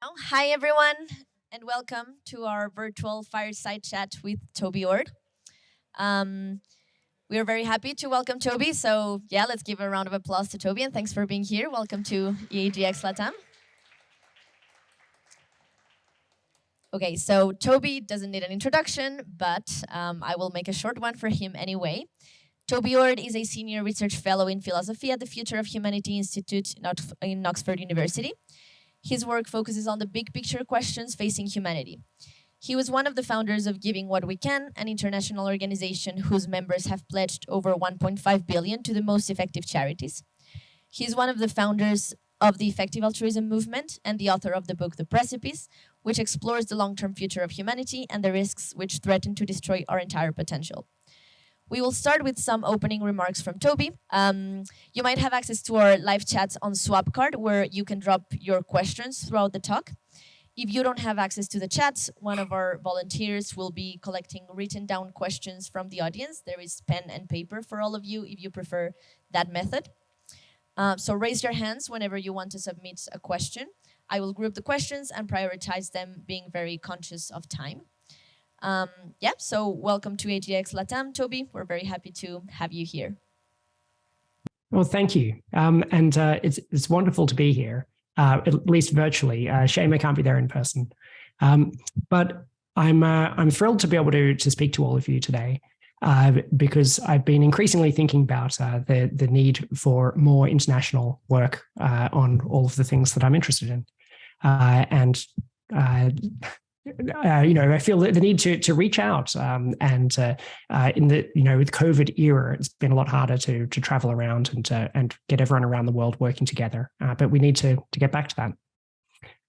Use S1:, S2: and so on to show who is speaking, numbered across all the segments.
S1: Oh, hi, everyone, and welcome to our virtual fireside chat with Toby Ord. We are very happy to welcome Toby, so yeah, let's give a round of applause to Toby, and thanks for being here. Welcome to EAGxLatAm. Okay, so Toby doesn't need an introduction, but I will make a short one for him anyway. Toby Ord is a senior research fellow in philosophy at the Future of Humanity Institute in Oxford University. His work focuses on the big picture questions facing humanity. He was one of the founders of Giving What We Can, an international organization whose members have pledged over 1.5 billion to the most effective charities. He's one of the founders of the effective altruism movement and the author of the book The Precipice, which explores the long-term future of humanity and the risks which threaten to destroy our entire potential. We will start with some opening remarks from Toby. You might have access to our live chats on Swapcard, where you can drop your questions throughout the talk. If you don't have access to the chats, one of our volunteers will be collecting written down questions from the audience. There is pen and paper for all of you if you prefer that method. So raise your hands whenever you want to submit a question. I will group the questions and prioritize them, being very conscious of time. So welcome to EAGxLatAm, Toby. We're very happy to have you here.
S2: Well, thank you. It's wonderful to be here, at least virtually. Shame I can't be there in person. But I'm thrilled to be able to speak to all of you today because I've been increasingly thinking about the need for more international work on all of the things that I'm interested in. I feel the need to reach out, in the with COVID era, it's been a lot harder to travel around and get everyone around the world working together. But we need to get back to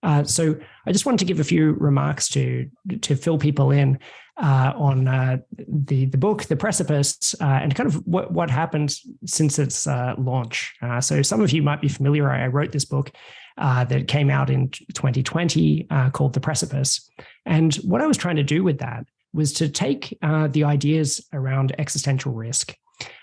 S2: that. So I just wanted to give a few remarks to fill people in on the book, The Precipice, and kind of what happened since its launch. So some of you might be familiar. I wrote this book that came out in 2020 called The Precipice. And what I was trying to do with that was to take the ideas around existential risk,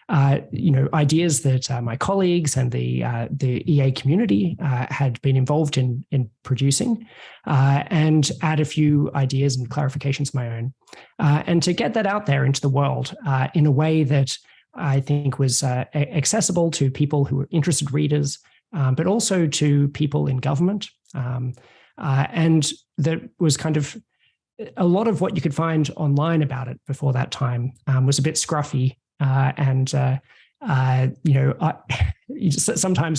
S2: ideas that my colleagues and the EA community had been involved in producing, and add a few ideas and clarifications of my own, and to get that out there into the world in a way that I think was accessible to people who were interested readers, but also to people in government. And that was kind of a lot of what you could find online about it before that time was a bit scruffy sometimes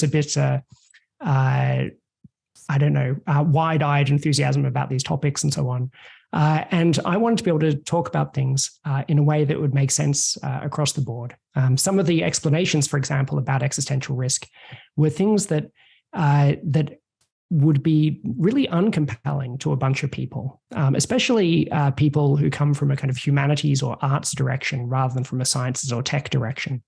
S2: a bit, wide-eyed enthusiasm about these topics and so on. And I wanted to be able to talk about things in a way that would make sense across the board. Some of the explanations, for example, about existential risk were things that would be really uncompelling to a bunch of people, especially people who come from a kind of humanities or arts direction rather than from a sciences or tech direction.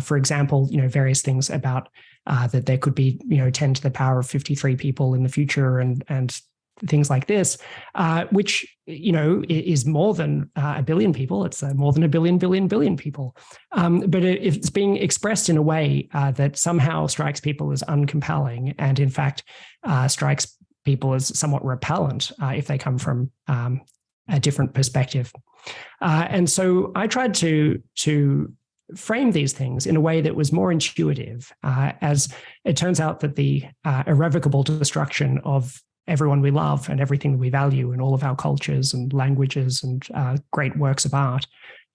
S2: For example, various things about that there could be, 10 to the power of 53 people in the future and things like this, which, is more than a billion people. It's more than a billion people. But it's being expressed in a way that somehow strikes people as uncompelling and, in fact, strikes people as somewhat repellent if they come from a different perspective. And so I tried to frame these things in a way that was more intuitive, as it turns out that the irrevocable destruction of everyone we love and everything that we value in all of our cultures and languages and great works of art,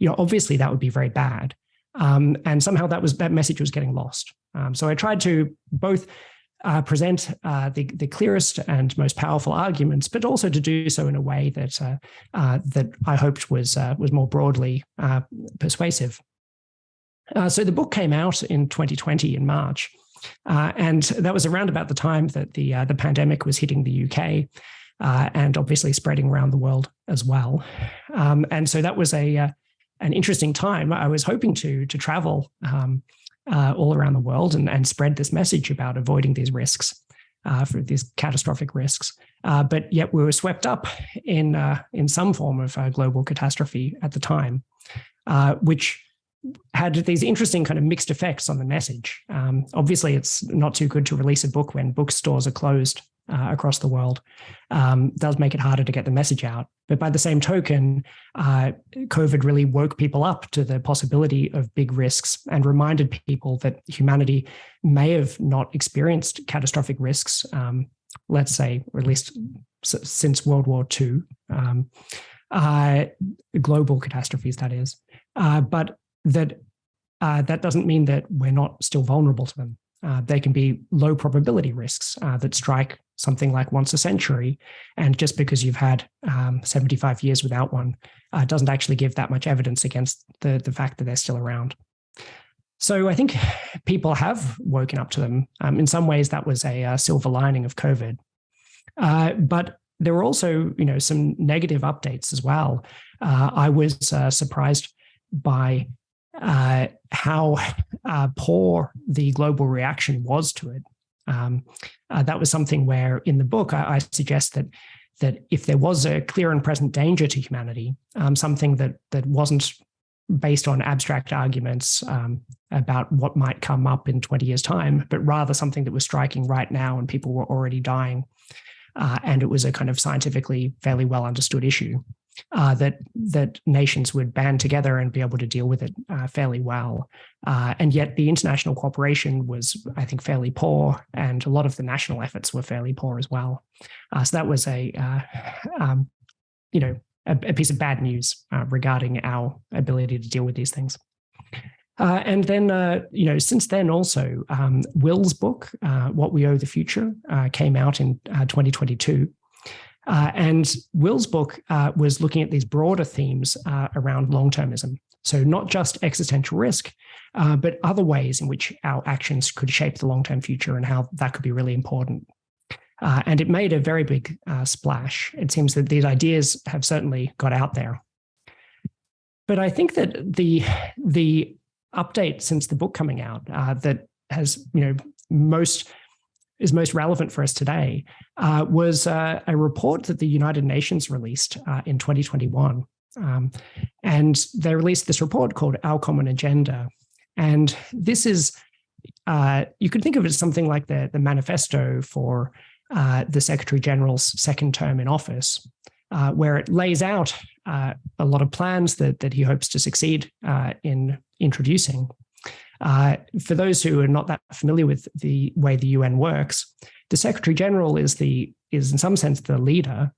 S2: obviously that would be very bad. And somehow that message was getting lost. So I tried to both present the clearest and most powerful arguments, but also to do so in a way that that I hoped was more broadly persuasive. So the book came out in 2020 in March. And that was around about the time that the pandemic was hitting the UK and obviously spreading around the world as well. And so that was an interesting time. I was hoping to travel all around the world and spread this message about avoiding these risks, for these catastrophic risks. But yet we were swept up in some form of global catastrophe at the time, which had these interesting kind of mixed effects on the message. Obviously, it's not too good to release a book when bookstores are closed across the world does make it harder to get the message out. But by the same token, COVID really woke people up to the possibility of big risks and reminded people that humanity may have not experienced catastrophic risks, let's say, or at least since World War II, global catastrophes, that is, but that doesn't mean that we're not still vulnerable to them. They can be low probability risks that strike something like once a century. And just because you've had 75 years without one doesn't actually give that much evidence against the fact that they're still around. So I think people have woken up to them. In some ways, that was a silver lining of COVID. But there were also, some negative updates as well. I was surprised by how poor the global reaction was to it. That was something where in the book I suggest that if there was a clear and present danger to humanity, something that wasn't based on abstract arguments about what might come up in 20 years' time, but rather something that was striking right now and people were already dying, and it was a kind of scientifically fairly well understood issue, that nations would band together and be able to deal with it fairly well. And yet the international cooperation was, I think, fairly poor, and a lot of the national efforts were fairly poor as well. So that was a piece of bad news regarding our ability to deal with these things. And then, since then also, Will's book, What We Owe the Future, came out in 2022. And Will's book was looking at these broader themes around long-termism. So not just existential risk, but other ways in which our actions could shape the long-term future and how that could be really important. And it made a very big splash. It seems that these ideas have certainly got out there. But I think that the update since the book coming out that has, is most relevant for us today was a report that the United Nations released in 2021. And they released this report called Our Common Agenda. And this is, you could think of it as something like the manifesto for the Secretary General's second term in office, where it lays out a lot of plans that he hopes to succeed in introducing. For those who are not that familiar with the way the UN works, the Secretary General is in some sense the leader,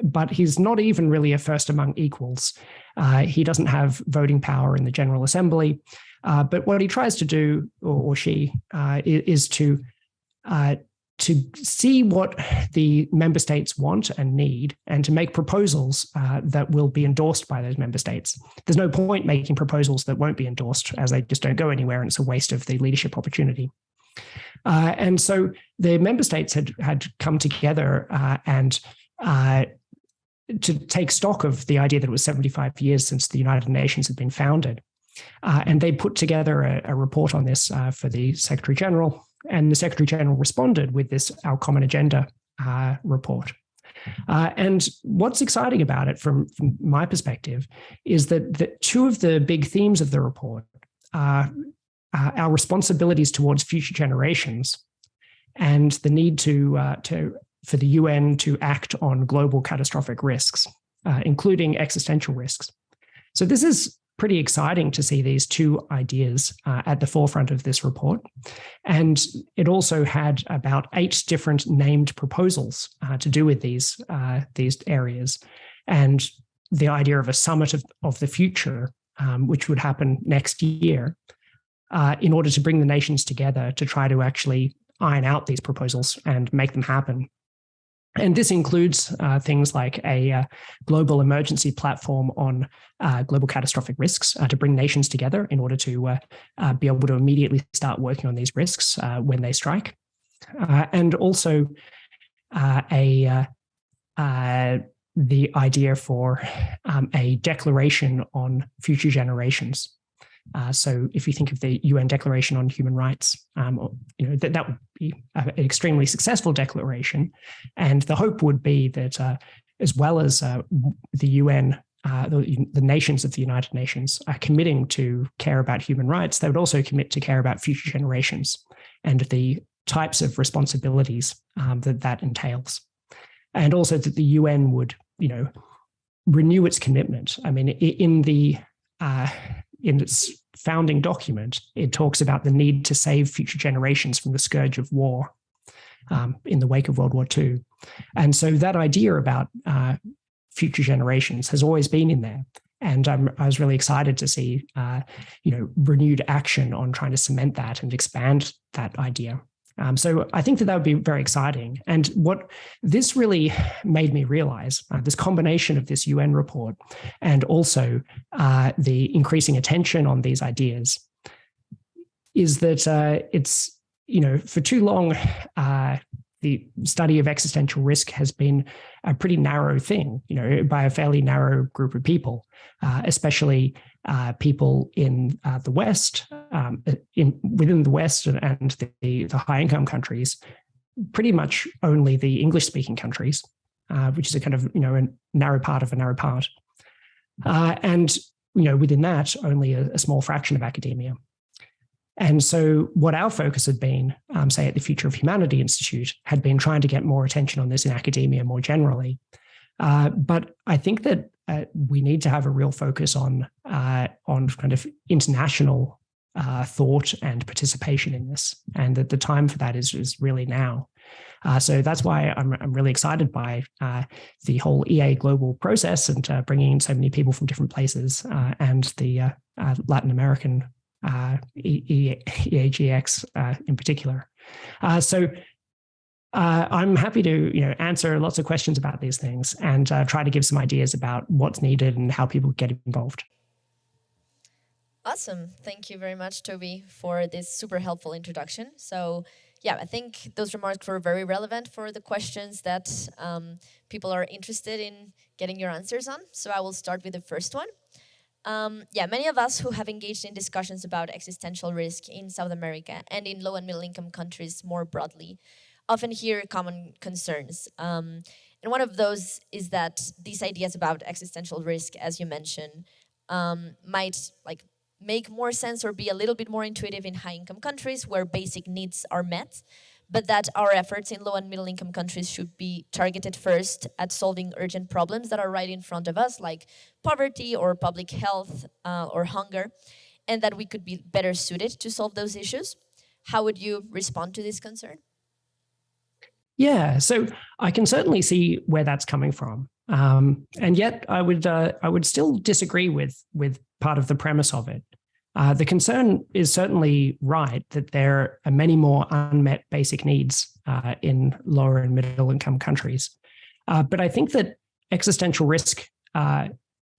S2: but he's not even really a first among equals. He doesn't have voting power in the General Assembly, but what he tries to do, or she, is to see what the member states want and need, and to make proposals that will be endorsed by those member states. There's no point making proposals that won't be endorsed, as they just don't go anywhere, and it's a waste of the leadership opportunity. And so the member states had come together and to take stock of the idea that it was 75 years since the United Nations had been founded. And they put together a report on this for the Secretary General. And the Secretary General responded with this Our Common Agenda report. And what's exciting about it from my perspective is that two of the big themes of the report are our responsibilities towards future generations and the need for the UN to act on global catastrophic risks, including existential risks. So this is pretty exciting to see these two ideas at the forefront of this report. And it also had about 8 different named proposals to do with these areas. And the idea of a summit of the future, which would happen next year, in order to bring the nations together to try to actually iron out these proposals and make them happen. And this includes things like a global emergency platform on global catastrophic risks to bring nations together in order to be able to immediately start working on these risks when they strike. And also the idea for a declaration on future generations. So if you think of the UN Declaration on Human Rights, that would be an extremely successful declaration. And the hope would be that as well as the UN, the nations of the United Nations are committing to care about human rights, they would also commit to care about future generations. And the types of responsibilities that entails. And also that the UN would, renew its commitment. I mean, in its founding document, it talks about the need to save future generations from the scourge of war in the wake of World War II. And so that idea about future generations has always been in there. And I was really excited to see, renewed action on trying to cement that and expand that idea. So I think that would be very exciting. And what this really made me realize, this combination of this UN report and also the increasing attention on these ideas, is that it's, for too long, the study of existential risk has been a pretty narrow thing, by a fairly narrow group of people, especially people in the West, within the West and the high-income countries, pretty much only the English-speaking countries, which is a kind of, a narrow part of a narrow part. And, within that, only a small fraction of academia. And so what our focus had been, say at the Future of Humanity Institute, had been trying to get more attention on this in academia more generally. But I think that we need to have a real focus on kind of international thought and participation in this, and that the time for that is really now. So that's why I'm really excited by the whole EA global process and bringing in so many people from different places, and the Latin American EAGX in particular. So I'm happy to answer lots of questions about these things and try to give some ideas about what's needed and how people get involved.
S1: Awesome. Thank you very much, Toby, for this super helpful introduction. So yeah, I think those remarks were very relevant for the questions that people are interested in getting your answers on. So I will start with the first one. Many of us who have engaged in discussions about existential risk in South America and in low and middle income countries more broadly often hear common concerns. And one of those is that these ideas about existential risk, as you mentioned, might make more sense or be a little bit more intuitive in high income countries where basic needs are met, but that our efforts in low and middle income countries should be targeted first at solving urgent problems that are right in front of us, like poverty or public health or hunger, and that we could be better suited to solve those issues. How would you respond to this concern?
S2: Yeah, so I can certainly see where that's coming from, and yet I would still disagree with part of the premise of it. The concern is certainly right that there are many more unmet basic needs in lower and middle income countries. But I think that existential risk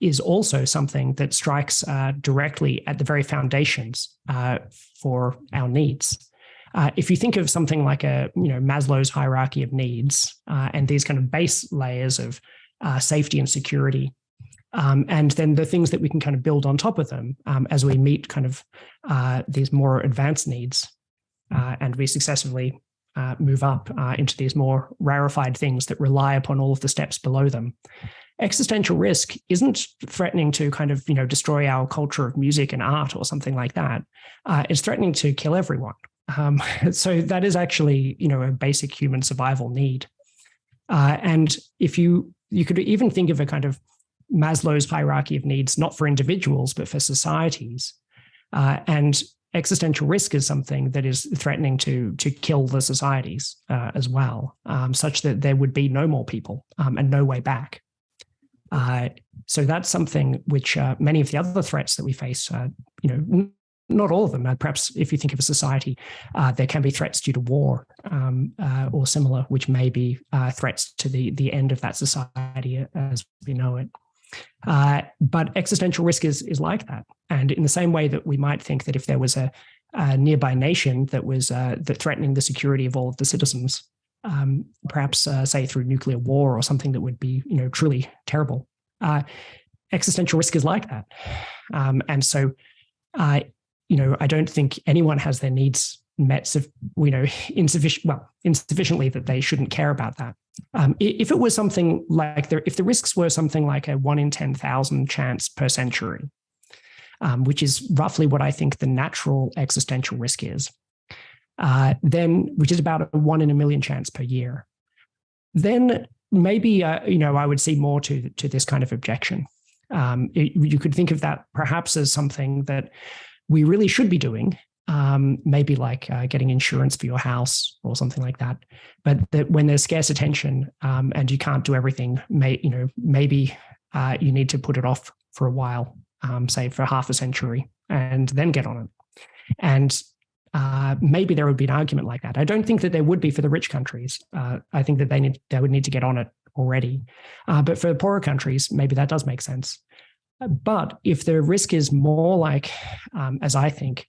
S2: is also something that strikes directly at the very foundations for our needs. If you think of something like Maslow's hierarchy of needs and these kind of base layers of safety and security, and then the things that we can kind of build on top of them as we meet kind of these more advanced needs, and we successively move up into these more rarefied things that rely upon all of the steps below them. Existential risk isn't threatening to kind of destroy our culture of music and art or something like that. It's threatening to kill everyone. So that is actually a basic human survival need. And if you could even think of a kind of Maslow's hierarchy of needs, not for individuals, but for societies. And existential risk is something that is threatening to kill the societies as well, such that there would be no more people and no way back. So that's something which many of the other threats that we face, not all of them. Perhaps if you think of a society, there can be threats due to war or similar, which may be threats to the end of that society as we know it. But existential risk is like that. And in the same way that we might think that if there was a nearby nation that was that threatening the security of all of the citizens, perhaps say through nuclear war or something that would be truly terrible, existential risk is like that. And so I don't think anyone has their needs met, insufficiently that they shouldn't care about that. If it was something like if the risks were something like a 1 in 10,000 chance per century, which is roughly what I think the natural existential risk is, then which is about a 1 in a million chance per year, then maybe I would see more to this kind of objection. You could think of that perhaps as something that we really should be doing, maybe like getting insurance for your house or something like that. But that when there's scarce attention and you can't do everything, maybe you need to put it off for a while, say for half a century, and then get on it. And maybe there would be an argument like that. I don't think that there would be for the rich countries. I think that they would need to get on it already. But for the poorer countries, maybe that does make sense. But if the risk is more like, as I think,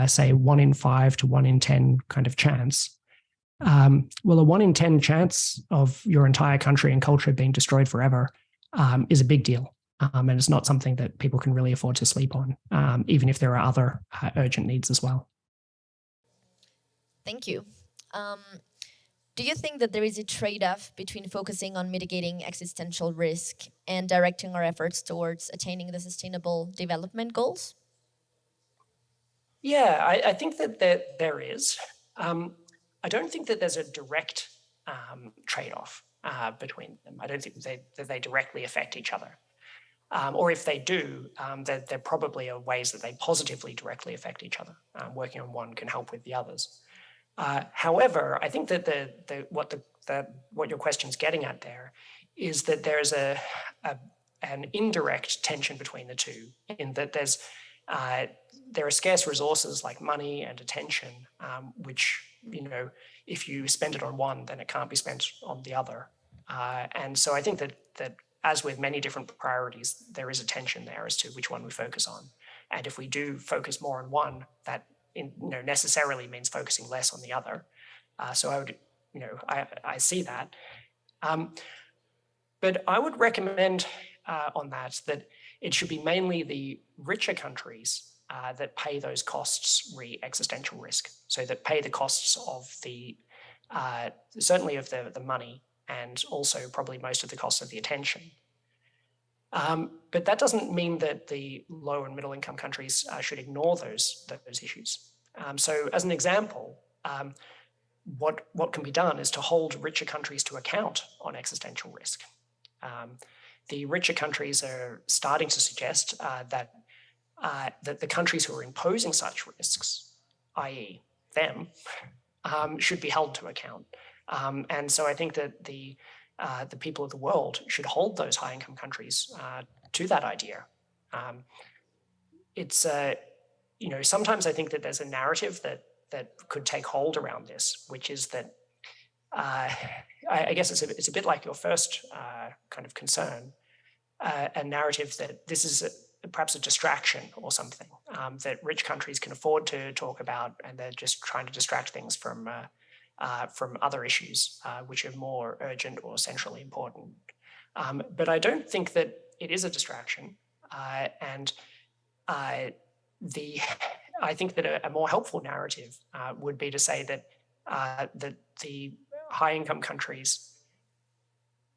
S2: say 1 in 5 to 1 in 10 kind of chance, well, a 1 in 10 chance of your entire country and culture being destroyed forever is a big deal. And it's not something that people can really afford to sleep on, even if there are other urgent needs as well.
S1: Thank you. Do you think that there is a trade-off between focusing on mitigating existential risk and directing our efforts towards attaining the sustainable development goals?
S2: Yeah, I think that there is. I don't think that there's a direct trade-off between them. I don't think that they directly affect each other. Or if they do, there probably are ways that they positively directly affect each other. Working on one can help with the others. However, I think that what your question's getting at there is that there's an indirect tension between the two, in that there are scarce resources like money and attention, which, if you spend it on one, then it can't be spent on the other. And so I think that as with many different priorities, there is a tension there as to which one we focus on. And if we do focus more on one, that necessarily means focusing less on the other. So I would, I see that. But I would recommend on that it should be mainly the richer countries that pay those costs existential risk. So that pay the costs of certainly of the money, and also probably most of the costs of the attention. But that doesn't mean that the low and middle income countries should ignore those issues. So as an example, what can be done is to hold richer countries to account on existential risk. The richer countries are starting to suggest that the countries who are imposing such risks, i.e. them, should be held to account. And so I think that the people of the world should hold those high-income countries to that idea. It's sometimes I think that there's a narrative that could take hold around this, which is that I guess it's a bit like your first kind of concern, a narrative that this is perhaps a distraction or something that rich countries can afford to talk about, and they're just trying to distract things from other issues which are more urgent or centrally important. But I don't think that it is a distraction. And I think that a more helpful narrative would be to say that the high-income countries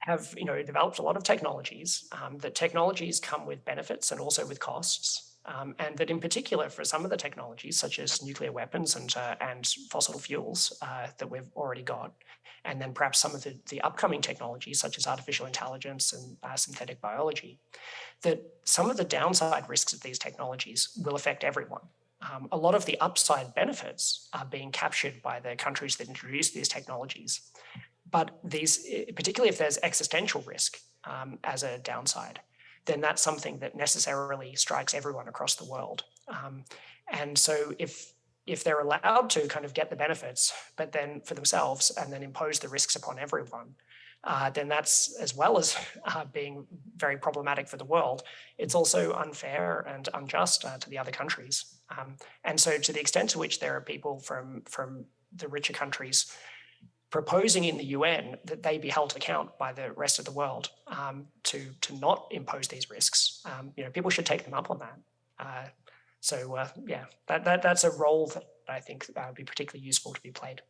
S2: have developed a lot of technologies. That technologies come with benefits and also with costs. And that in particular for some of the technologies, such as nuclear weapons and fossil fuels that we've already got, and then perhaps some of the upcoming technologies, such as artificial intelligence and synthetic biology, that some of the downside risks of these technologies will affect everyone. A lot of the upside benefits are being captured by the countries that introduce these technologies. But these, particularly if there's existential risk as a downside, then that's something that necessarily strikes everyone across the world. And so if they're allowed to kind of get the benefits, but then for themselves, and then impose the risks upon everyone, then that's, as well as being very problematic for the world, it's also unfair and unjust to the other countries. And so to the extent to which there are people from the richer countries proposing in the UN that they be held to account by the rest of the world to not impose these risks, people should take them up on that. That's a role that I think would be particularly useful to be played.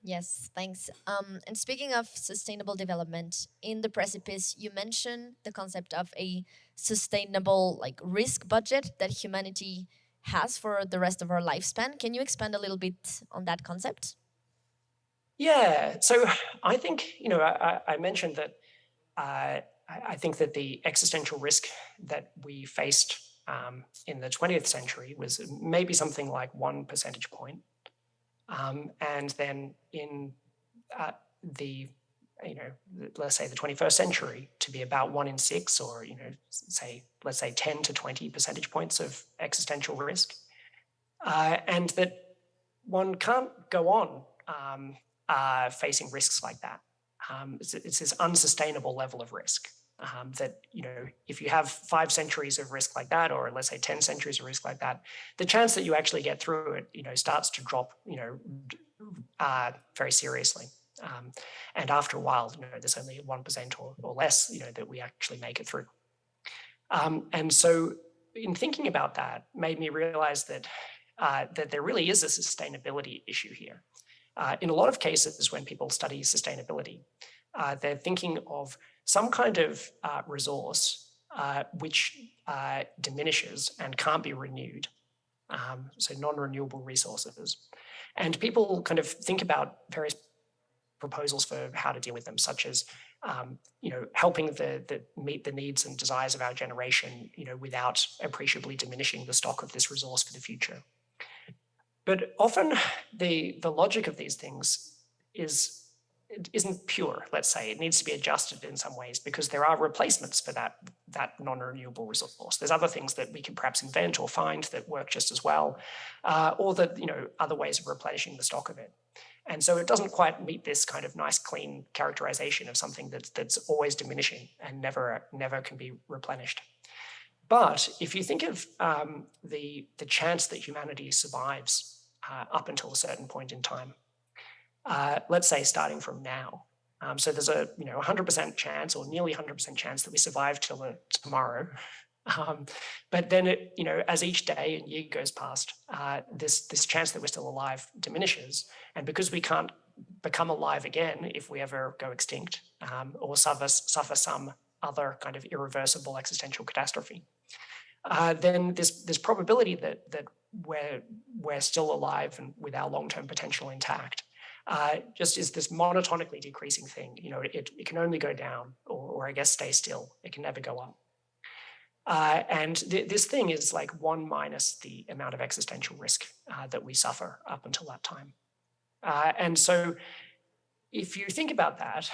S1: Yes, thanks. And speaking of sustainable development, in the precipice, you mentioned the concept of a sustainable risk budget that humanity has for the rest of our lifespan. Can you expand a little bit on that concept?
S2: Yeah, so I think, I mentioned that I think that the existential risk that we faced in the 20th century was maybe something like 1 percentage point. And then in the, let's say the 21st century to be about 1 in 6, or, let's say 10 to 20 percentage points of existential risk. And that one can't go on facing risks like that. It's this unsustainable level of risk that, if you have 5 centuries of risk like that, or let's say 10 centuries of risk like that, the chance that you actually get through it, starts to drop, very seriously. And after a while, there's only 1% or less, that we actually make it through. And so in thinking about that, made me realize that that there really is a sustainability issue here. In a lot of cases, when people study sustainability, they're thinking of some kind of resource which diminishes and can't be renewed. So non-renewable resources. And people kind of think about various proposals for how to deal with them, such as helping the meet the needs and desires of our generation, without appreciably diminishing the stock of this resource for the future. But often the logic of these things isn't pure, let's say. It needs to be adjusted in some ways because there are replacements for that non-renewable resource. There's other things that we can perhaps invent or find that work just as well, or that, other ways of replenishing the stock of it. And so it doesn't quite meet this kind of nice, clean characterization of something that's always diminishing and never can be replenished. But if you think of the chance that humanity survives up until a certain point in time, let's say starting from now, so there's a 100% chance, or nearly 100% chance, that we survive till tomorrow. But then as each day and year goes past, this chance that we're still alive diminishes, and because we can't become alive again if we ever go extinct, or suffer some other kind of irreversible existential catastrophe, then this probability that we're still alive and with our long-term potential intact just is this monotonically decreasing thing. It can only go down, or I guess stay still. It can never go up. And this thing is like 1 minus the amount of existential risk that we suffer up until that time. And so if you think about that,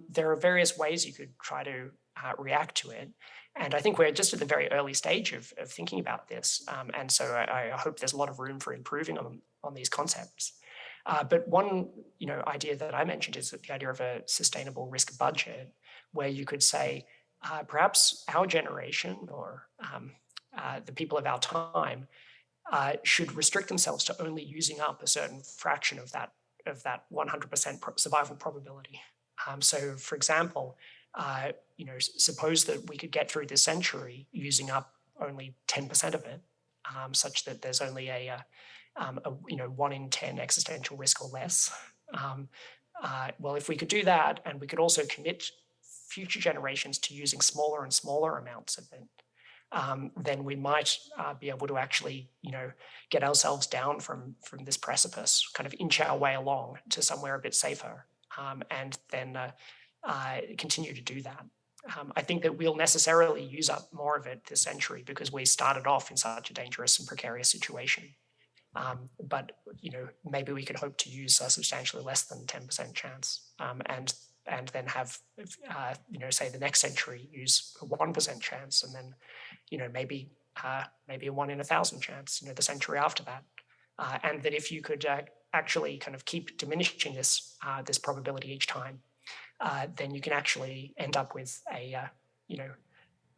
S2: there are various ways you could try to react to it. And I think we're just at the very early stage of thinking about this. And so I hope there's a lot of room for improving on these concepts. But one idea that I mentioned is the idea of a sustainable risk budget, where you could say, perhaps our generation, or the people of our time, should restrict themselves to only using up a certain fraction of that 100% survival probability. So, for example, suppose that we could get through this century using up only 10% of it, such that there's only a 1 in 10 existential risk or less. Well, if we could do that, and we could also commit future generations to using smaller and smaller amounts of it, then we might be able to actually, get ourselves down from this precipice, kind of inch our way along to somewhere a bit safer, and then continue to do that. I think that we'll necessarily use up more of it this century because we started off in such a dangerous and precarious situation. But maybe we could hope to use a substantially less than 10% chance, and then have, say the next century use a 1% chance, and then, maybe a 1 in 1,000 chance, the century after that. And that if you could actually kind of keep diminishing this probability each time, then you can actually end up with a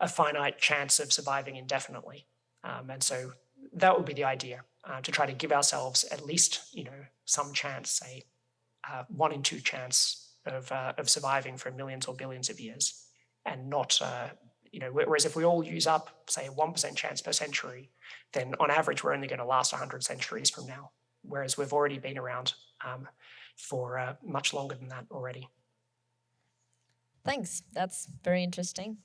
S2: finite chance of surviving indefinitely. And so that would be the idea, to try to give ourselves at least, some chance, say 1 in 2 chance of surviving for millions or billions of years, and not, whereas if we all use up, say, a 1% chance per century, then on average we're only going to last 100 centuries from now, whereas we've already been around for much longer than that already.
S1: Thanks. That's very interesting.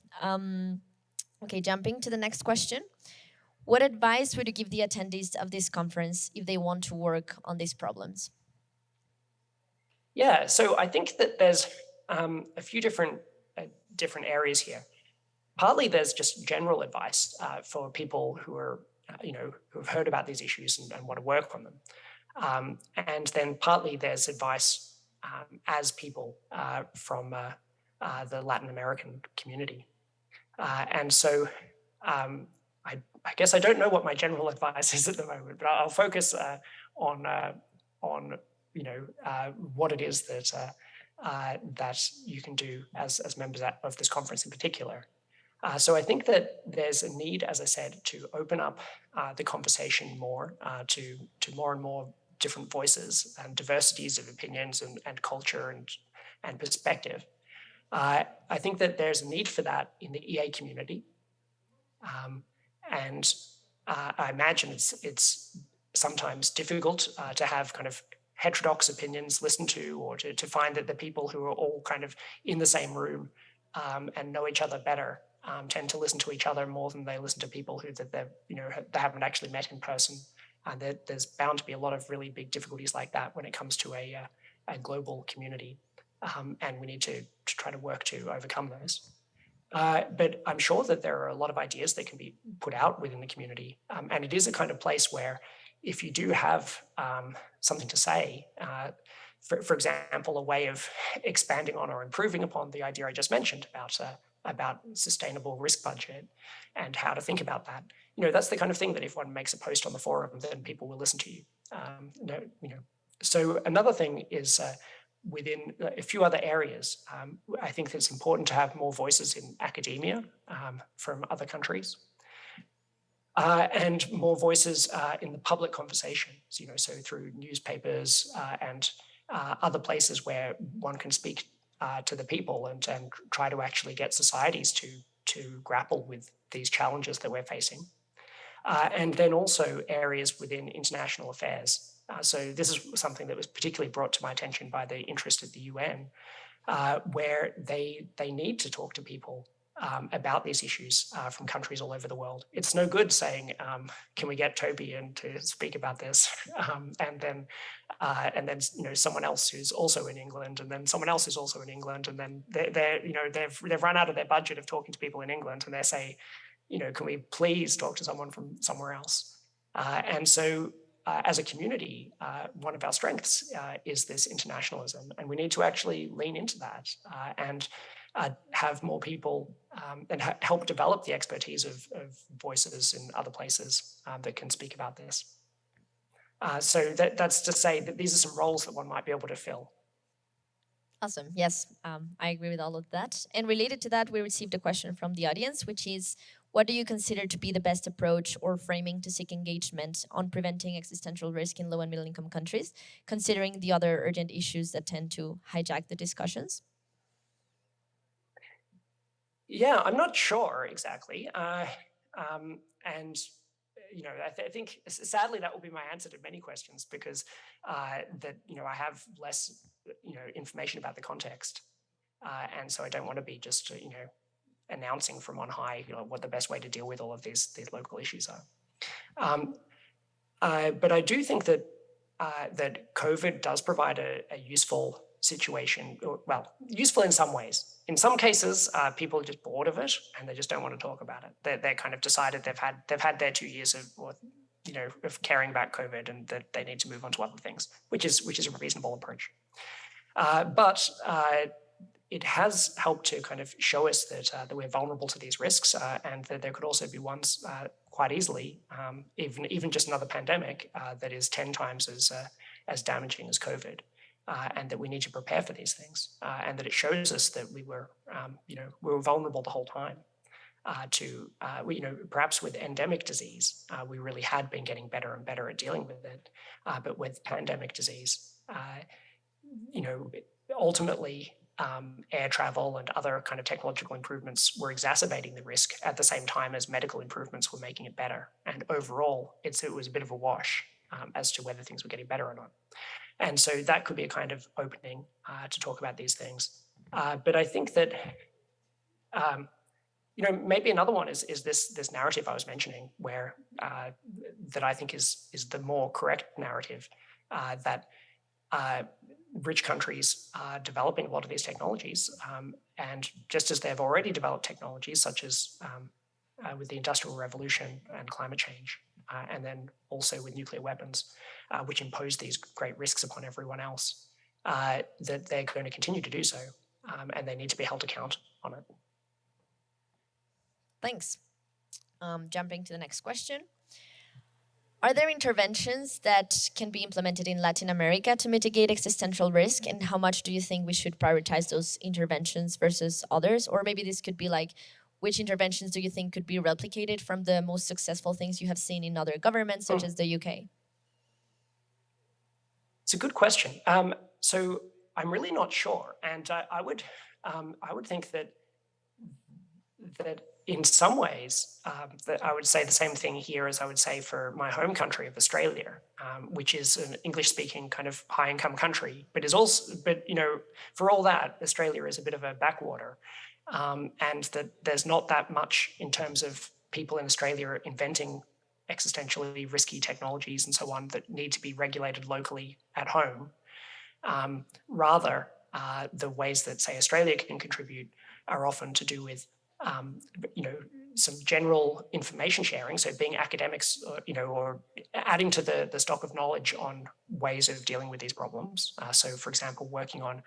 S1: Okay, jumping to the next question. What advice would you give the attendees of this conference if they want to work on these problems?
S2: Yeah, so I think that there's a few different areas here. Partly there's just general advice for people who are, who have heard about these issues and want to work on them. And then partly there's advice as people from the Latin American community. And so I guess I don't know what my general advice is at the moment, but I'll focus on what it is that that you can do as members of this conference in particular. So I think that there's a need, as I said, to open up the conversation more to more and more different voices and diversities of opinions and culture and perspective. I think that there's a need for that in the EA community. And I imagine it's sometimes difficult to have kind of heterodox opinions listened to, or to find that the people who are all kind of in the same room and know each other better tend to listen to each other more than they listen to people who they haven't actually met in person. And there's bound to be a lot of really big difficulties like that when it comes to a global community, and we need to try to work to overcome those. But I'm sure that there are a lot of ideas that can be put out within the community. And it is a kind of place where if you do have something to say, for example, a way of expanding on or improving upon the idea I just mentioned about sustainable risk budget and how to think about that, that's the kind of thing that if one makes a post on the forum, then people will listen to you. So another thing is within a few other areas, I think that it's important to have more voices in academia from other countries, and more voices in the public conversation. So through newspapers and other places where one can speak to the people and try to actually get societies to grapple with these challenges that we're facing. And then also areas within international affairs. So this is something that was particularly brought to my attention by the interest of the UN, where they need to talk to people about these issues from countries all over the world. It's no good saying, "Can we get Toby in to speak about this?" and then someone else who's also in England, and then someone else who's also in England, and then they've run out of their budget of talking to people in England, and they say, "Can we please talk to someone from somewhere else?" And so as a community, one of our strengths is this internationalism, and we need to actually lean into that and have more people and help develop the expertise of voices in other places that can speak about this. So that's to say that these are some roles that one might be able to fill.
S1: Awesome. Yes, I agree with all of that. And related to that, we received a question from the audience, which is, what do you consider to be the best approach or framing to seek engagement on preventing existential risk in low and middle income countries, considering the other urgent issues that tend to hijack the discussions?
S2: Yeah, I'm not sure exactly. And I think sadly that will be my answer to many questions, because I have less information about the context, and so I don't want to be just announcing from on high what the best way to deal with all of these local issues are. But I do think that that COVID does provide a useful situation, well, useful in some ways. In some cases, people are just bored of it and they just don't want to talk about it. They're kind of decided they've had their 2 years of caring about COVID, and that they need to move on to other things, which is a reasonable approach. But it has helped to kind of show us that we're vulnerable to these risks, and that there could also be ones quite easily, even just another pandemic that is 10 times as damaging as COVID. And that we need to prepare for these things, and that it shows us that we were vulnerable the whole time. Perhaps with endemic disease, we really had been getting better and better at dealing with it, but with pandemic disease, ultimately, air travel and other kind of technological improvements were exacerbating the risk at the same time as medical improvements were making it better. And overall, it was a bit of a wash as to whether things were getting better or not. And so that could be a kind of opening to talk about these things. But I think that maybe another one is this narrative I was mentioning, where that I think is the more correct narrative, that rich countries are developing a lot of these technologies, and just as they've already developed technologies such as with the Industrial Revolution and climate change, and then also with nuclear weapons, which impose these great risks upon everyone else, that they're going to continue to do so, and they need to be held account on it.
S1: Thanks. Jumping to the next question. Are there interventions that can be implemented in Latin America to mitigate existential risk? And how much do you think we should prioritize those interventions versus others? Or maybe this could be like, which interventions do you think could be replicated from the most successful things you have seen in other governments, such as the UK?
S2: It's a good question. So I'm really not sure. And I would think that in some ways, that I would say the same thing here as I would say for my home country of Australia, which is an English-speaking kind of high-income country, but for all that, Australia is a bit of a backwater, and that there's not that much in terms of people in Australia inventing existentially risky technologies and so on that need to be regulated locally at home. Rather, the ways that, say, Australia can contribute are often to do with some general information sharing, so being academics, or adding to the stock of knowledge on ways of dealing with these problems. So, for example, working on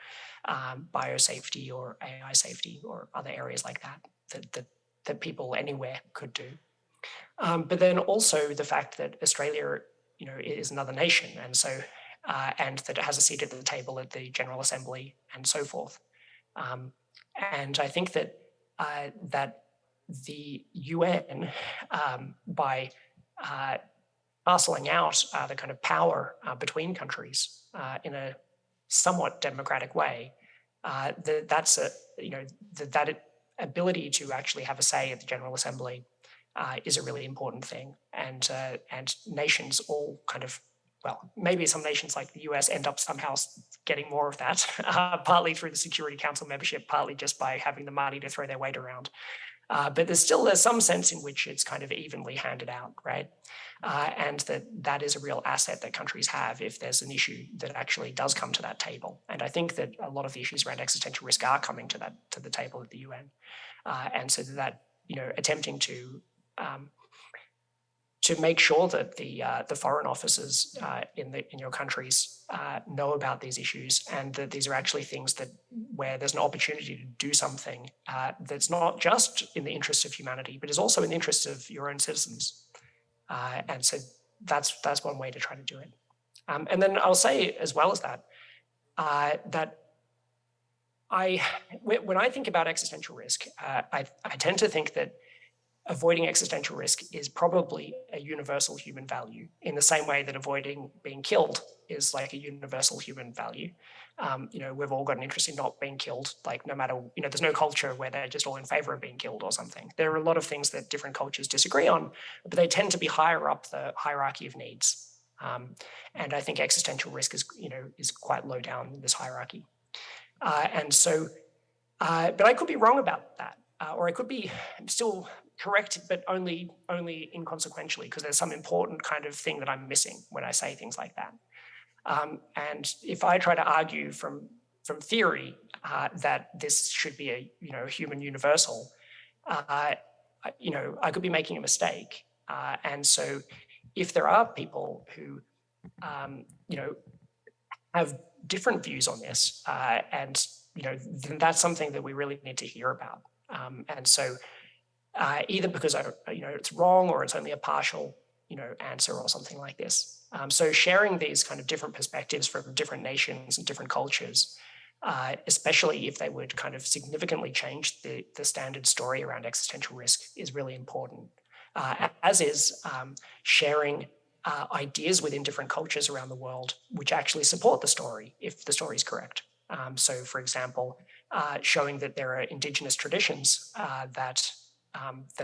S2: biosafety or AI safety or other areas like that people anywhere could do. But then also the fact that Australia, is another nation, and so and that it has a seat at the table at the General Assembly and so forth. And I think that that the UN, by parceling out the kind of power between countries in a somewhat democratic way, that ability to actually have a say at the General Assembly is a really important thing, and nations all kind of, well, maybe some nations like the US end up somehow getting more of that, partly through the Security Council membership, partly just by having the money to throw their weight around. But there's some sense in which it's kind of evenly handed out, right? And that is a real asset that countries have if there's an issue that actually does come to that table. And I think that a lot of the issues around existential risk are coming to the table at the UN. And so that, attempting to make sure that the foreign officers in your countries know about these issues, and that these are actually things where there's an opportunity to do something that's not just in the interest of humanity, but is also in the interest of your own citizens. And so that's one way to try to do it. And then I'll say, as well as that, that when I think about existential risk, I tend to think that avoiding existential risk is probably a universal human value, in the same way that avoiding being killed is like a universal human value. We've all got an interest in not being killed, like no matter, there's no culture where they're just all in favor of being killed or something. There are a lot of things that different cultures disagree on, but they tend to be higher up the hierarchy of needs. And I think existential risk is quite low down in this hierarchy. And so, but I could be wrong about that, or I could be still correct, but only inconsequentially, because there's some important kind of thing that I'm missing when I say things like that. And if I try to argue from theory that this should be a human universal, I could be making a mistake. And so, if there are people who have different views on this, and then that's something that we really need to hear about. And so, either because it's wrong or it's only a partial answer or something like this. So sharing these kind of different perspectives from different nations and different cultures, especially if they would kind of significantly change the standard story around existential risk, is really important. As is sharing ideas within different cultures around the world which actually support the story, if the story is correct. So, for example, showing that there are indigenous traditions that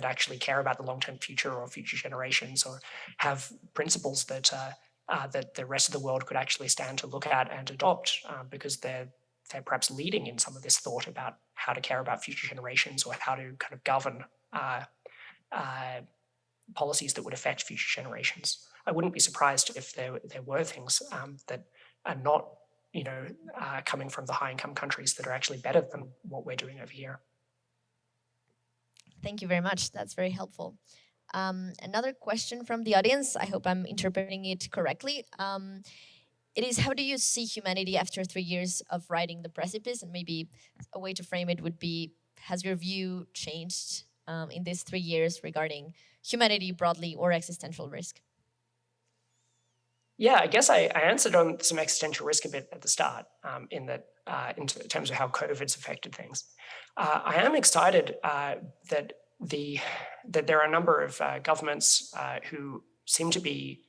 S2: actually care about the long-term future or future generations, or have principles that the rest of the world could actually stand to look at and adopt, because they're perhaps leading in some of this thought about how to care about future generations or how to kind of govern policies that would affect future generations. I wouldn't be surprised if there were things that are not, coming from the high-income countries that are actually better than what we're doing over here.
S1: Thank you very much. That's very helpful. Another question from the audience, I hope I'm interpreting it correctly. It is, how do you see humanity after 3 years of riding the precipice? And maybe a way to frame it would be, has your view changed in these 3 years regarding humanity broadly or existential risk?
S2: Yeah, I guess I answered on some existential risk a bit at the start, in terms of how COVID's affected things. I am excited that there are a number of governments who seem to be,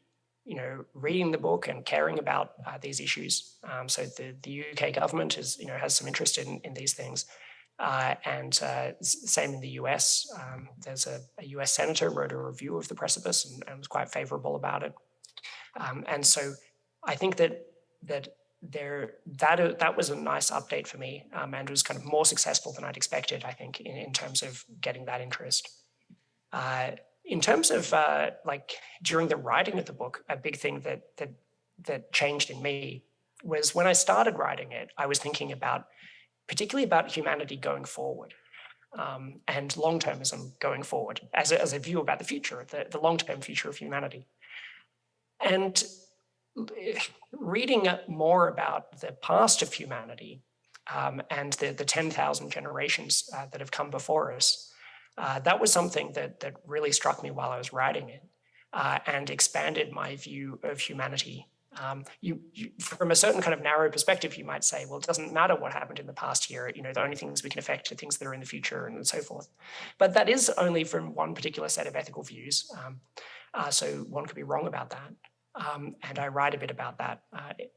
S2: reading the book and caring about these issues. So the UK government has some interest in these things. And same in the US. There's a US senator wrote a review of the precipice and was quite favorable about it. And so I think that was a nice update for me, and was kind of more successful than I'd expected, I think, in terms of getting that interest. In terms of during the writing of the book, a big thing that changed in me was when I started writing it, I was thinking particularly about humanity going forward. And long-termism going forward as a view about the future, the long-term future of humanity. And reading more about the past of humanity and the 10,000 generations that have come before us, that was something that really struck me while I was writing it and expanded my view of humanity. From a certain kind of narrow perspective, you might say, well, it doesn't matter what happened in the past year. The only things we can affect are things that are in the future and so forth. But that is only from one particular set of ethical views. So one could be wrong about that. And I write a bit about that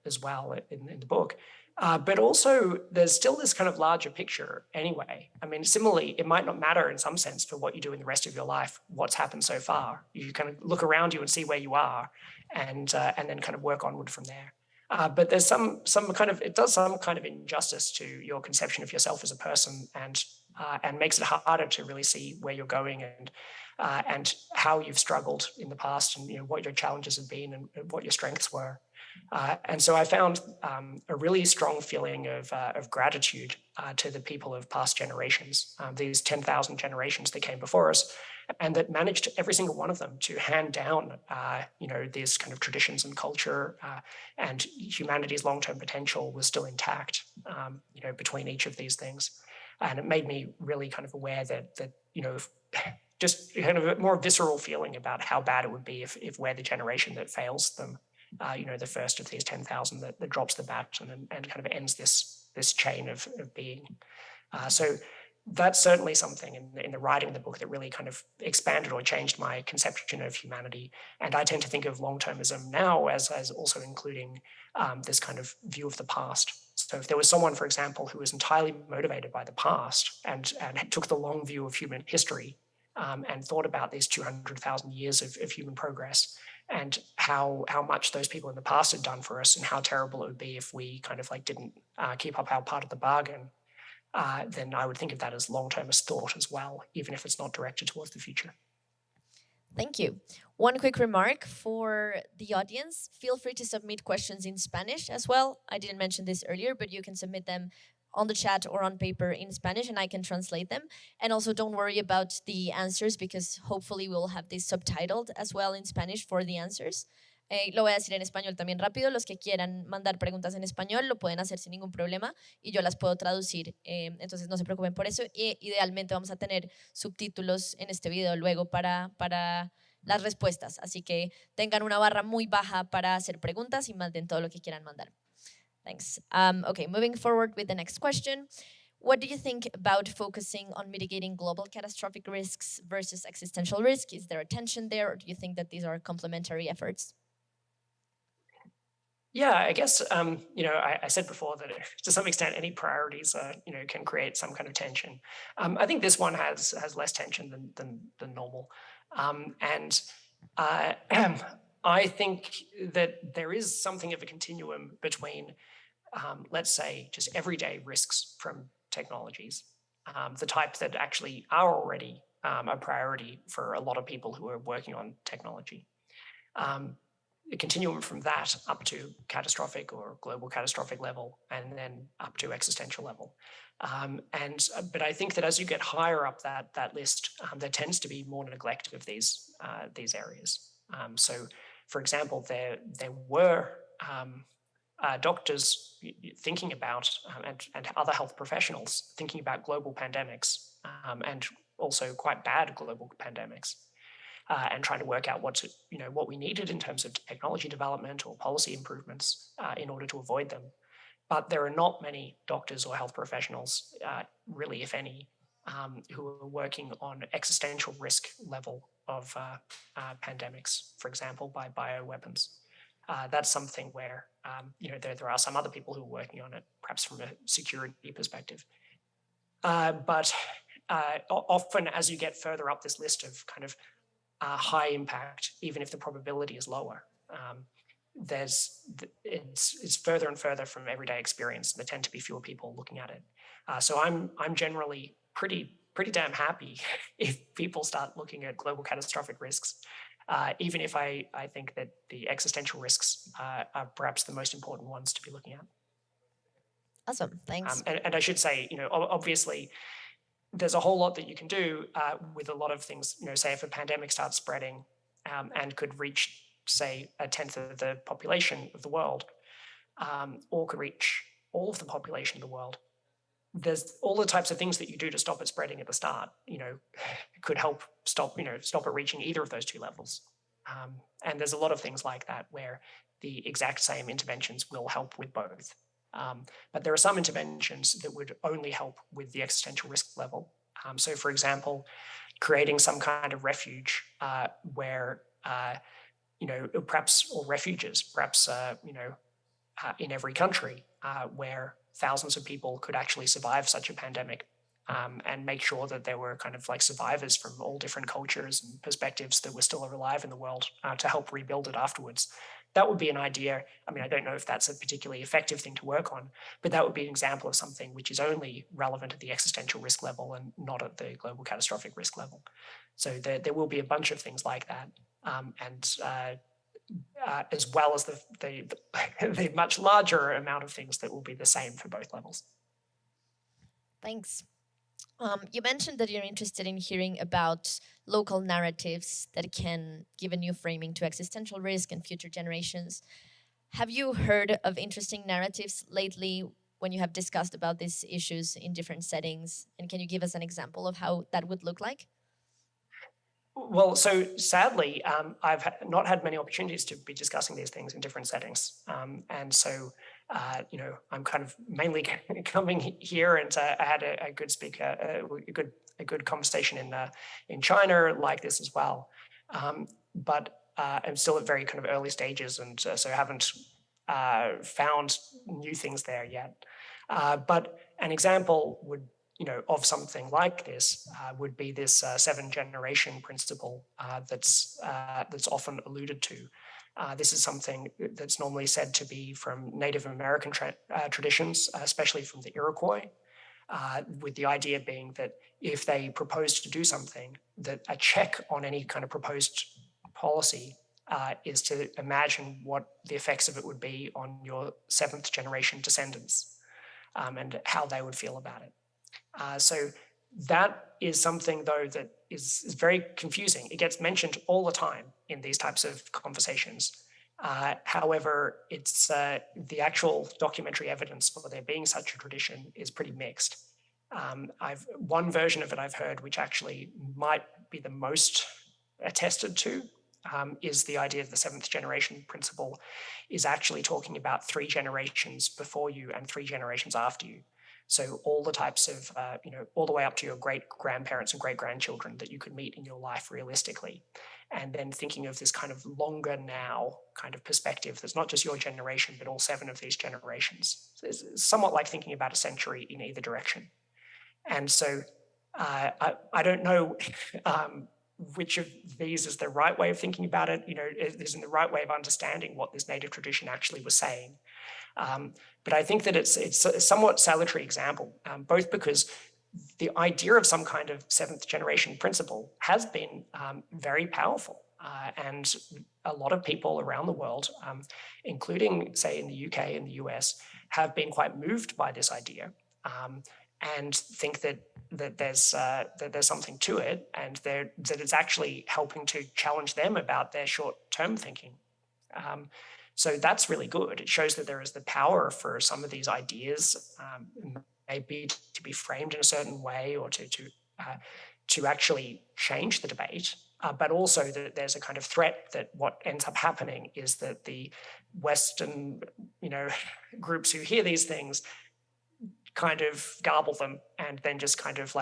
S2: as well in the book. But also, there's still this kind of larger picture anyway. I mean, similarly, it might not matter in some sense for what you do in the rest of your life, what's happened so far. You kind of look around you and see where you are and then kind of work onward from there. But there's it does some kind of injustice to your conception of yourself as a person and makes it harder to really see where you're going and how you've struggled in the past and what your challenges have been and what your strengths were. And so I found a really strong feeling of gratitude to the people of past generations, these 10,000 generations that came before us, and that managed every single one of them to hand down, these kind of traditions and culture, and humanity's long-term potential was still intact, between each of these things. And it made me really kind of aware that just kind of a more visceral feeling about how bad it would be if we're the generation that fails them, the first of these 10,000 that drops the baton and kind of ends this chain of being. So that's certainly something in the writing of the book that really kind of expanded or changed my conception of humanity. And I tend to think of long-termism now as also including this kind of view of the past. So if there was someone, for example, who was entirely motivated by the past and took the long view of human history, and thought about these 200,000 years of human progress and how much those people in the past had done for us and how terrible it would be if we kind of didn't keep up our part of the bargain, then I would think of that as long-termist thought as well, even if it's not directed towards the future.
S1: Thank you. One quick remark for the audience. Feel free to submit questions in Spanish as well. I didn't mention this earlier, but you can submit them on the chat or on paper in Spanish and I can translate them. And also don't worry about the answers because hopefully we'll have this subtitled as well in Spanish for the answers. Lo voy a decir en español también rápido. Los que quieran mandar preguntas en español lo pueden hacer sin ningún problema y yo las puedo traducir. Entonces no se preocupen por eso. Idealmente vamos a tener subtítulos en este video luego para las respuestas. Así que tengan una barra muy baja para hacer preguntas y manden todo lo que quieran mandar. Thanks. Okay, moving forward with the next question. What do you think about focusing on mitigating global catastrophic risks versus existential risk? Is there a tension there, or do you think that these are complementary efforts?
S2: Yeah, I guess, I said before that to some extent, any priorities, can create some kind of tension. I think this one has less tension than normal. And I think that there is something of a continuum between, let's say, just everyday risks from technologies the type that actually are already a priority for a lot of people who are working on technology. A continuum from that up to catastrophic or global catastrophic level, and then up to existential level. But I think that as you get higher up that list, there tends to be more neglect of these areas. So, for example, there were doctors thinking about and other health professionals thinking about global pandemics and also quite bad global pandemics. And trying to work out what we needed in terms of technology development or policy improvements in order to avoid them. But there are not many doctors or health professionals, really, if any, who are working on existential risk level of pandemics, for example, by bioweapons. That's something where there are some other people who are working on it, perhaps from a security perspective. But often, as you get further up this list of kind of high impact, even if the probability is lower. It's further and further from everyday experience. There tend to be fewer people looking at it. So I'm generally pretty damn happy if people start looking at global catastrophic risks, even if I think that the existential risks are perhaps the most important ones to be looking at.
S1: Awesome, thanks.
S2: And I should say, obviously, there's a whole lot that you can do with a lot of things. Say if a pandemic starts spreading and could reach, say, 1/10 of the population of the world, or could reach all of the population of the world, there's all the types of things that you do to stop it spreading at the start. Could help stop it reaching either of those two levels. And there's a lot of things like that where the exact same interventions will help with both. But there are some interventions that would only help with the existential risk level. So, for example, creating some kind of refuge where, perhaps, or refuges, perhaps, in every country where thousands of people could actually survive such a pandemic, and make sure that there were kind of like survivors from all different cultures and perspectives that were still alive in the world to help rebuild it afterwards. That would be an idea. I mean, I don't know if that's a particularly effective thing to work on, but that would be an example of something which is only relevant at the existential risk level and not at the global catastrophic risk level. So there will be a bunch of things like that, as well as the much larger amount of things that will be the same for both levels.
S1: Thanks. You mentioned that you're interested in hearing about local narratives that can give a new framing to existential risk and future generations. Have you heard of interesting narratives lately when you have discussed about these issues in different settings? And can you give us an example of how that would look like?
S2: Well, so sadly, I've not had many opportunities to be discussing these things in different settings. And so, I'm kind of mainly coming here, and I had a good speaker, a good conversation in China like this as well. But I'm still at very kind of early stages, and so haven't found new things there yet. But an example would of something like this would be this 7-generation principle that's often alluded to. This is something that's normally said to be from Native American traditions, especially from the Iroquois, with the idea being that if they propose to do something, that a check on any kind of proposed policy is to imagine what the effects of it would be on your 7th-generation descendants, and how they would feel about it. So that is something, though, that is very confusing. It gets mentioned all the time in these types of conversations. However, it's the actual documentary evidence for there being such a tradition is pretty mixed. One version of it I've heard, which actually might be the most attested to, is the idea of the 7th-generation principle is actually talking about 3 generations before you and 3 generations after you. So all the types of, all the way up to your great-grandparents and great-grandchildren that you could meet in your life realistically. And then thinking of this kind of longer now kind of perspective that's not just your generation, but all 7 of these generations. So it's somewhat like thinking about a century in either direction. And so I don't know which of these is the right way of thinking about it, is in the right way of understanding what this native tradition actually was saying. But I think that it's a somewhat salutary example, both because the idea of some kind of seventh generation principle has been very powerful. And a lot of people around the world, including, say, in the UK and the US, have been quite moved by this idea and think that there's something to it, and that it's actually helping to challenge them about their short-term thinking. So that's really good. It shows that there is the power for some of these ideas, maybe to be framed in a certain way, or to actually change the debate, but also that there's a kind of threat that what ends up happening is that the Western, groups who hear these things kind of garble them and then just kind of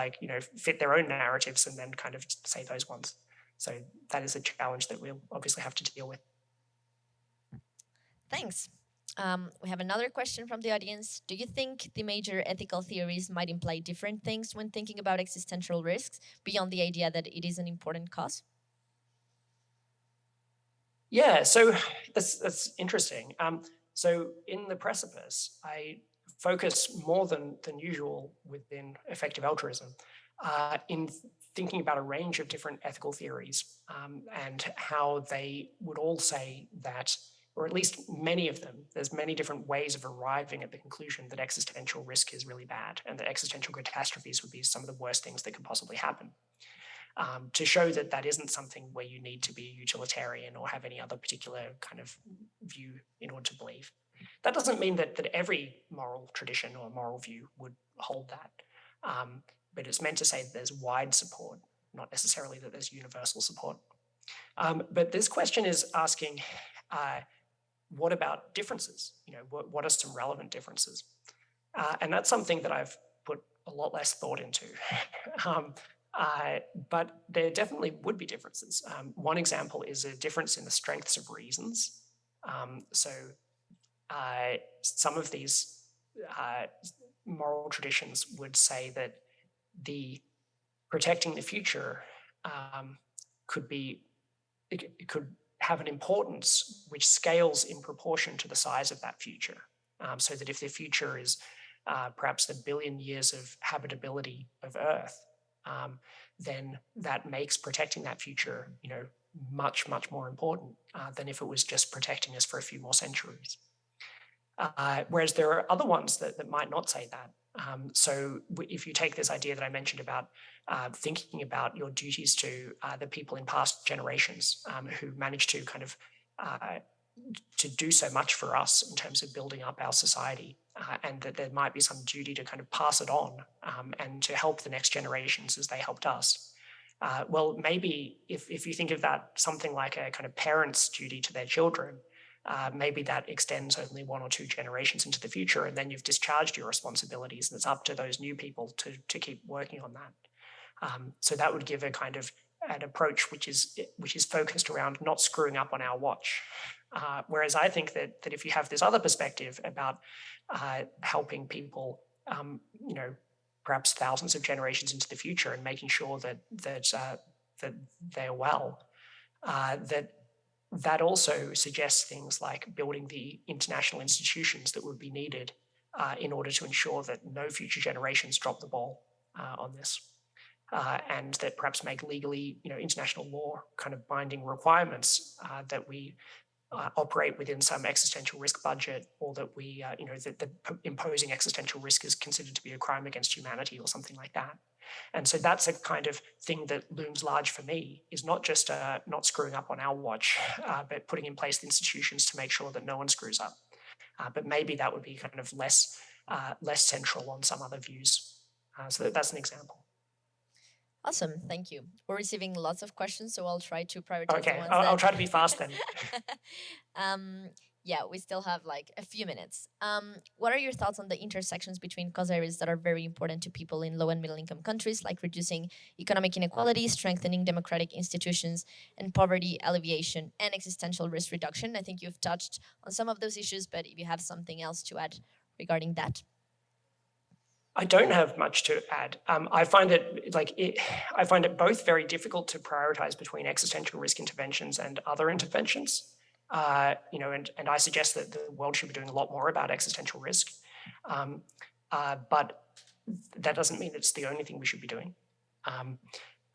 S2: fit their own narratives and then kind of say those ones. So that is a challenge that we'll obviously have to deal with.
S1: Thanks. We have another question from the audience. Do you think the major ethical theories might imply different things when thinking about existential risks beyond the idea that it is an important cause?
S2: Yeah, so that's interesting. So in the precipice, I focus more than usual within effective altruism in thinking about a range of different ethical theories and how they would all say that, or at least many of them, there's many different ways of arriving at the conclusion that existential risk is really bad and that existential catastrophes would be some of the worst things that could possibly happen. To show that that isn't something where you need to be a utilitarian or have any other particular kind of view in order to believe. That doesn't mean that every moral tradition or moral view would hold that, but it's meant to say that there's wide support, not necessarily that there's universal support. But this question is asking, what about differences? What are some relevant differences? And that's something that I've put a lot less thought into. But there definitely would be differences. One example is a difference in the strengths of reasons. So some of these moral traditions would say that the protecting the future it could have an importance which scales in proportion to the size of that future. So that if the future is perhaps the billion years of habitability of Earth, then that makes protecting that future, much, much more important than if it was just protecting us for a few more centuries. Whereas there are other ones that might not say that. So if you take this idea that I mentioned about thinking about your duties to the people in past generations who managed to kind of to do so much for us in terms of building up our society, and that there might be some duty to kind of pass it on and to help the next generations as they helped us. Well, maybe if you think of that something like a kind of parent's duty to their children, maybe that extends only one or two generations into the future, and then you've discharged your responsibilities, and it's up to those new people to keep working on that. So that would give a kind of an approach which is focused around not screwing up on our watch. Whereas I think that if you have this other perspective about helping people, perhaps thousands of generations into the future and making sure that they're well, that also suggests things like building the international institutions that would be needed in order to ensure that no future generations drop the ball on this. And that perhaps make legally, international law kind of binding requirements that we operate within some existential risk budget, or that we, that imposing existential risk is considered to be a crime against humanity or something like that. And so that's a kind of thing that looms large for me, is not just not screwing up on our watch, but putting in place the institutions to make sure that no one screws up. But maybe that would be kind of less central on some other views. So that's an example.
S1: Awesome, thank you. We're receiving lots of questions, so I'll try to prioritize
S2: the
S1: ones.
S2: I'll try to be fast then.
S1: Yeah, we still have like a few minutes. What are your thoughts on the intersections between cause areas that are very important to people in low and middle income countries, like reducing economic inequality, strengthening democratic institutions, and poverty alleviation and existential risk reduction? I think you've touched on some of those issues, but if you have something else to add regarding that.
S2: I don't have much to add. I find it both very difficult to prioritize between existential risk interventions and other interventions. And I suggest that the world should be doing a lot more about existential risk. But that doesn't mean it's the only thing we should be doing.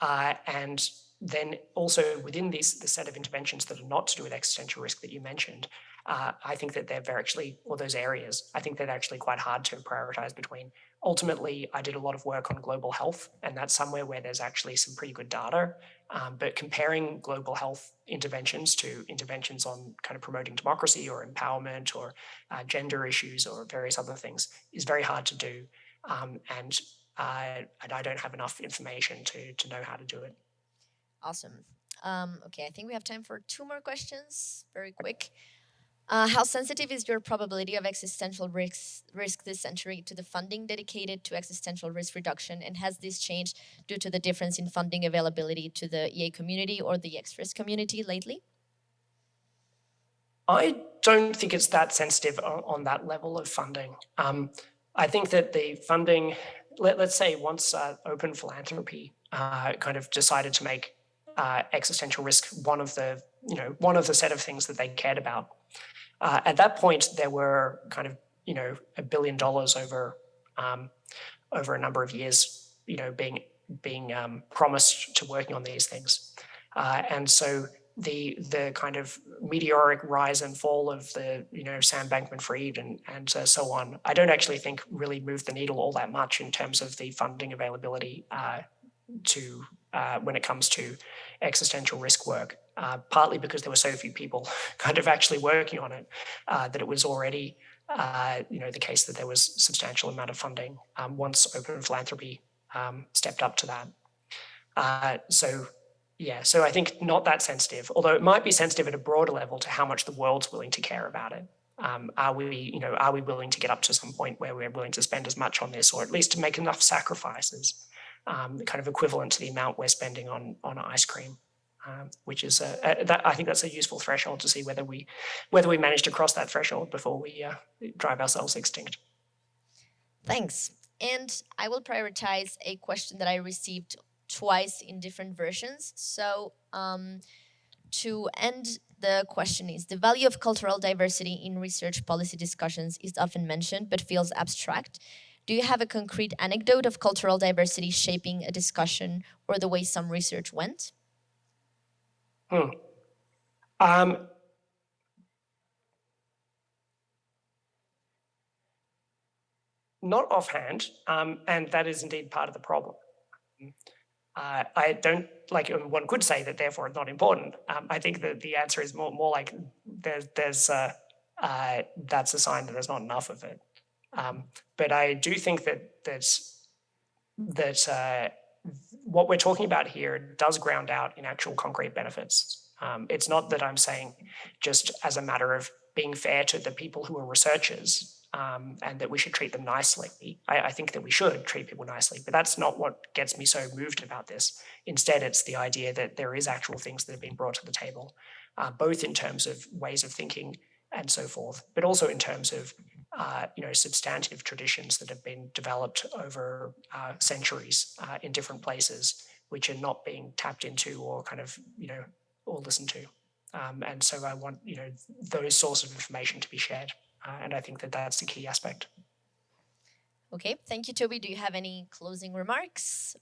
S2: And then also within the set of interventions that are not to do with existential risk that you mentioned, I think that they're those areas, I think they're actually quite hard to prioritize between. Ultimately, I did a lot of work on global health, and that's somewhere where there's actually some pretty good data. But comparing global health interventions to interventions on kind of promoting democracy or empowerment or gender issues or various other things is very hard to do. And I don't have enough information to know how to do it.
S1: Awesome. Okay, I think we have time for 2 more questions, very quick. How sensitive is your probability of existential risk this century to the funding dedicated to existential risk reduction? And has this changed due to the difference in funding availability to the EA community or the X-risk community lately?
S2: I don't think it's that sensitive on that level of funding. I think that the funding, let's say once open philanthropy kind of decided to make existential risk one of the set of things that they cared about. At that point, there were kind of $1 billion over a number of years, being promised to working on these things, and so the kind of meteoric rise and fall of the Sam Bankman-Fried and so on, I don't actually think really moved the needle all that much in terms of the funding availability to when it comes to existential risk work, partly because there were so few people kind of actually working on it, that it was already the case that there was substantial amount of funding once open philanthropy stepped up to that. So I think not that sensitive, although it might be sensitive at a broader level to how much the world's willing to care about it. Are we willing to get up to some point where we're willing to spend as much on this, or at least to make enough sacrifices, kind of equivalent to the amount we're spending on ice cream, which is I think that's a useful threshold to see whether we manage to cross that threshold before we drive ourselves extinct.
S1: Thanks. And I will prioritize a question that I received twice in different versions. So to end, the question is, the value of cultural diversity in research policy discussions is often mentioned but feels abstract. Do you have a concrete anecdote of cultural diversity shaping a discussion or the way some research went?
S2: Not offhand, and that is indeed part of the problem. I don't one could say that therefore it's not important. I think that the answer is more like there's that's a sign that there's not enough of it. But I do think that what we're talking about here does ground out in actual concrete benefits. It's not that I'm saying just as a matter of being fair to the people who are researchers, and that we should treat them nicely. I think that we should treat people nicely, but that's not what gets me so moved about this. Instead, it's the idea that there is actual things that have been brought to the table, both in terms of ways of thinking and so forth, but also in terms of substantive traditions that have been developed over centuries in different places, which are not being tapped into or kind of or listened to. And so I want those sources of information to be shared. And I think that that's the key aspect.
S1: Okay, thank you, Toby. Do you have any closing remarks?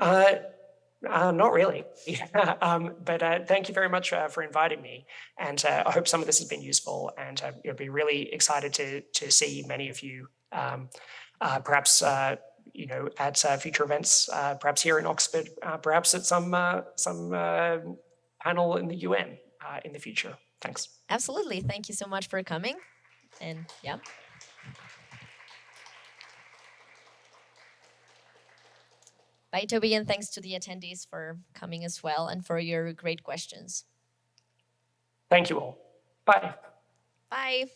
S2: Not really. But thank you very much for inviting me. And I hope some of this has been useful. And I'll be really excited to see many of you, perhaps at future events, perhaps here in Oxford, perhaps at some panel in the UN in the future. Thanks.
S1: Absolutely. Thank you so much for coming. And yeah. Bye, Toby, and thanks to the attendees for coming as well and for your great questions.
S2: Thank you all. Bye.
S1: Bye.